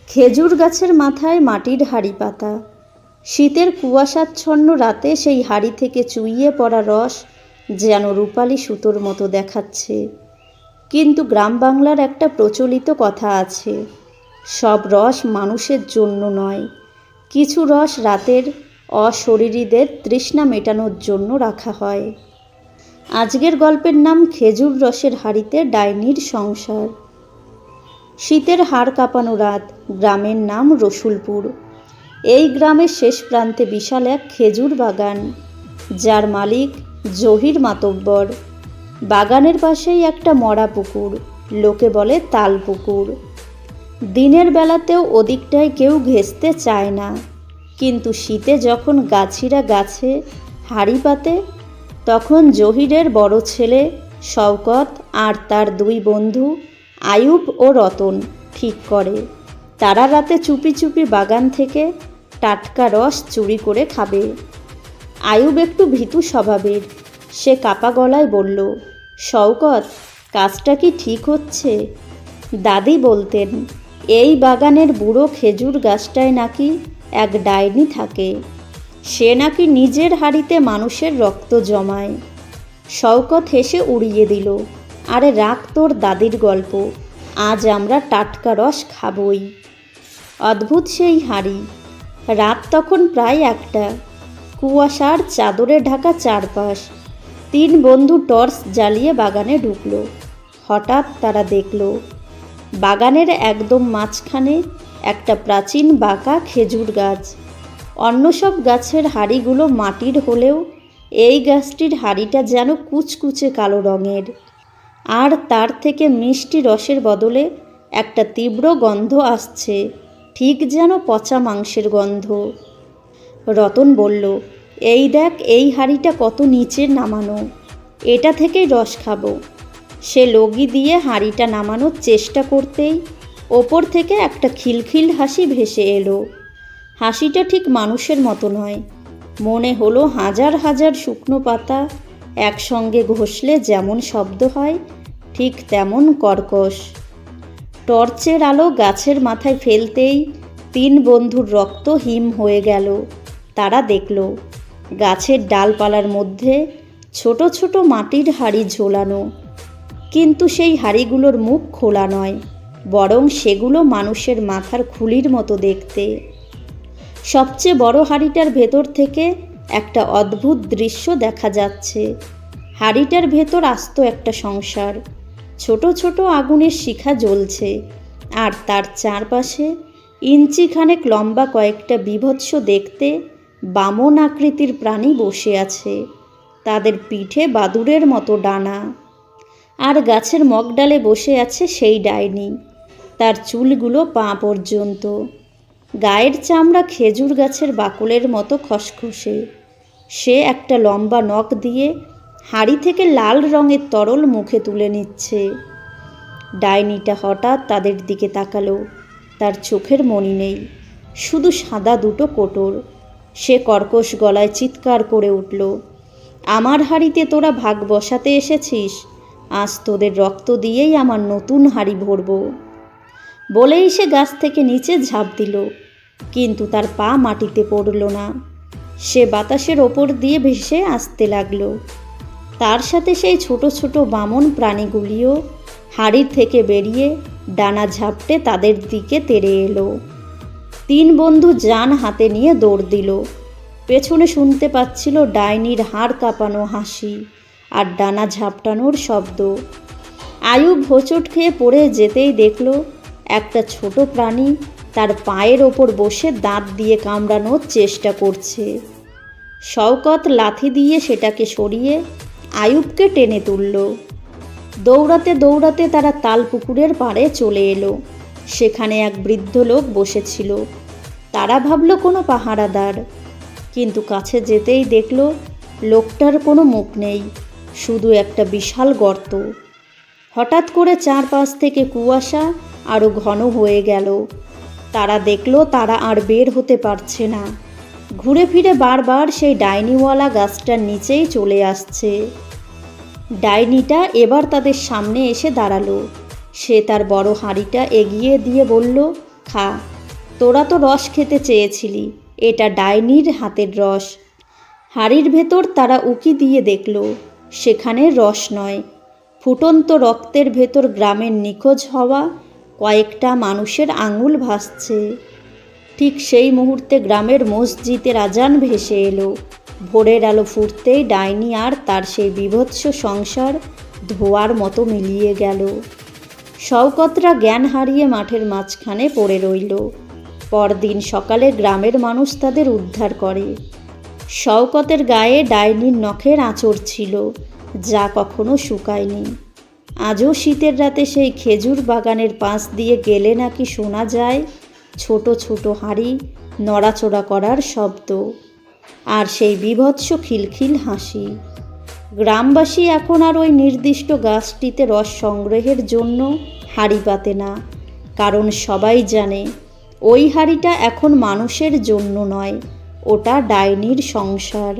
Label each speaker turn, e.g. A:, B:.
A: খেজুর গাছের মাথায় মাটির হাঁড়ি পাতা। শীতের কুয়াশাচ্ছন্ন রাতে সেই হাঁড়ি থেকে চুইয়ে পড়া রস যেন রূপালি সুতোর মতো দেখাচ্ছে। কিন্তু গ্রাম বাংলার একটা প্রচলিত কথা আছে, সব রস মানুষের জন্য নয়, কিছু রস রাতের অশরীরীদের তৃষ্ণা মেটানোর জন্য রাখা হয়। আজকের গল্পের নাম খেজুর রসের হাঁড়িতে ডাইনির সংসার। শীতের হাড় কাঁপানো রাত। গ্রামের নাম রসুলপুর। এই গ্রামের শেষ প্রান্তে বিশাল এক খেজুর বাগান, যার মালিক জহির মাতব্বর। বাগানের পাশেই একটা মরা পুকুর, লোকে বলে তাল পুকুর। দিনের বেলাতেও ওদিকটায় কেউ ঘেঁষতে চায় না, কিন্তু শীতে যখন গাছিরা গাছে হাঁড়ি পাতে, তখন জহিরের বড় ছেলে শওকত আর তার দুই বন্ধু আয়ুব ও রতন ঠিক করে তারা রাতে চুপি চুপি বাগান থেকে টাটকা রস চুরি করে খাবে। আয়ুব একটু ভীতু স্বভাবের। সে কাপা গলায় বলল, শওকত, কাজটা কি ঠিক হচ্ছে? দাদি বলতেন, এই বাগানের বুড়ো খেজুর গাছটায় নাকি এক ডাইনি থাকে। সে নাকি নিজের হাঁড়িতে মানুষের রক্ত জমায়। শওকত হেসে উড়িয়ে দিল, আরে রাখ তোর দাদির গল্প, আজ আমরা টাটকা রস খাবই। অদ্ভুত সেই হাঁড়ি। রাত তখন প্রায় 1টা। কুয়াশার চাদরে ঢাকা চারপাশ। 3 বন্ধু টর্চ জ্বালিয়ে বাগানে ঢুকলো। হঠাৎ তারা দেখল, বাগানের একদম মাঝখানে একটা প্রাচীন বাঁকা খেজুর গাছ। অন্য সব গাছের হাঁড়িগুলো মাটির হলেও এই গাছটির হাঁড়িটা যেন কুচকুচে কালো রঙের, আর তার থেকে মিষ্টি রসের বদলে একটা তীব্র গন্ধ আসছে, ঠিক যেন পচা মাংসের গন্ধ। রতন বলল, এই দেখ, এই হাঁড়িটা কত নিচে নামানো, এটা থেকেই রস খাবো। সে লগি দিয়ে হাঁড়িটা নামানোর চেষ্টা করতেই ওপর থেকে একটা খিলখিল হাসি ভেসে এলো। হাসিটা ঠিক মানুষের মতো নয়, মনে হলো হাজার হাজার শুকনো পাতা একসঙ্গে ঘষলে যেমন শব্দ হয়, ঠিক তেমন কর্কশ। টর্চের আলো গাছের মাথায় ফেলতেই 3 বন্ধুর রক্ত হিম হয়ে গেল। তারা দেখল, গাছের ডালপালার মধ্যে ছোট ছোট মাটির হাঁড়ি ঝোলানো, কিন্তু সেই হাঁড়িগুলোর মুখ খোলা নয়, বরং সেগুলো মানুষের মাথার খুলির মতো দেখতে। সবচেয়ে বড় হাঁড়িটার ভেতর থেকে একটা অদ্ভুত দৃশ্য দেখা যাচ্ছে। হাঁড়িটার ভেতর আস্ত একটা সংসার, ছোট ছোট আগুনের শিখা জ্বলছে, আর তার চারপাশে ইঞ্চিখানেক লম্বা কয়েকটা বীভৎস দেখতে বামন আকৃতির প্রাণী বসে আছে। তাদের পিঠে বাদুড়ের মতো ডানা, আর গাছের মগডালে বসে আছে সেই ডাইনি। তার চুলগুলো পা পর্যন্ত, গায়ের চামড়া খেজুর গাছের বাকলের মতো খসখসে। সে একটা লম্বা নখ দিয়ে হাঁড়ি থেকে লাল রঙের তরল মুখে তুলে নিচ্ছে। ডাইনিটা হঠাৎ তাদের দিকে তাকালো। তার চোখের মণি নেই, শুধু সাদা 2টো কোটর। সে কর্কশ গলায় চিৎকার করে উঠল, আমার হাঁড়িতে তোরা ভাগ বসাতে এসেছিস? আজ তোদের রক্ত দিয়েই আমার নতুন হাঁড়ি ভরব। বলেই সে গাছ থেকে নিচে ঝাঁপ দিল, কিন্তু তার পা মাটিতে পড়ল না। সে বাতাসের ওপর দিয়ে ভেসে আসতে লাগলো। তার সাথে সেই ছোট ছোট বামন প্রাণীগুলিও হাঁড়ির থেকে বেরিয়ে ডানা ঝাপটে তাদের দিকে তেড়ে এলো। 3 বন্ধু জান হাতে নিয়ে দৌড় দিল। পেছনে শুনতে পাচ্ছিল ডাইনির হাড় কাঁপানো হাসি আর ডানা ঝাপটানোর শব্দ। আয়ুব হোঁচট খেয়ে পড়ে যেতেই দেখল, একটা ছোট প্রাণী তার পায়ের ওপর বসে দাঁত দিয়ে কামড়ানোর চেষ্টা করছে। শওকত লাথি দিয়ে সেটাকে সরিয়ে আয়ুবকে টেনে তুলল। দৌড়াতে দৌড়াতে তারা তাল পুকুরের পাড়ে চলে এলো। সেখানে এক বৃদ্ধ লোক বসেছিল। তারা ভাবল কোনো পাহারাদার, কিন্তু কাছে যেতেই দেখল লোকটার কোনো মুখ নেই, শুধু একটা বিশাল গর্ত। হঠাৎ করে চারপাশ থেকে কুয়াশা আরও ঘন হয়ে গেল। তারা দেখল তারা আর বের হতে পারছে না। ঘুরে ফিরে বারবার সেই ডাইনিওয়ালা গাছটার নিচেই চলে আসছে। ডাইনিটা এবার তাদের সামনে এসে দাঁড়ালো। সে তার বড় হাঁড়িটা এগিয়ে দিয়ে বলল, খা, তোরা তো রস খেতে চেয়েছিলি, এটা ডাইনির হাতের রস। হাড়ির ভেতর তারা উকি দিয়ে দেখল, সেখানে রস নয়, ফুটন্ত রক্তের ভেতর গ্রামের নিখোঁজ হওয়া কয়েকটা মানুষের আঙুল ভাসছে। ঠিক সেই মুহূর্তে গ্রামের মসজিদের আজান ভেসে এলো। ভোরের আলো ফুটতেই ডাইনি আর তার সেই বীভৎস সংসার ধোঁয়ার মতো মিলিয়ে গেল। শওকতরা জ্ঞান হারিয়ে মাঠের মাঝখানে পড়ে রইল। পরদিন সকালে গ্রামের মানুষ তাদের উদ্ধার করে। শওকতের গায়ে ডাইনির নখের আঁচড় ছিল, যা কখনো শুকায়নি। আজও শীতের রাতে সেই খেজুর বাগানের পাশ দিয়ে গেলে নাকি শোনা যায় ছোট ছোট হাঁড়ি নড়াচড়া করার শব্দ, আর সেই বীভৎস খিলখিল হাসি। গ্রামবাসী এখন আর ওই নির্দিষ্ট গাছটিতে রস সংগ্রহের জন্য হাঁড়ি পাতে না, কারণ সবাই জানে ওই হাঁড়িটা এখন মানুষের জন্য নয়, ওটা ডাইনির সংসার।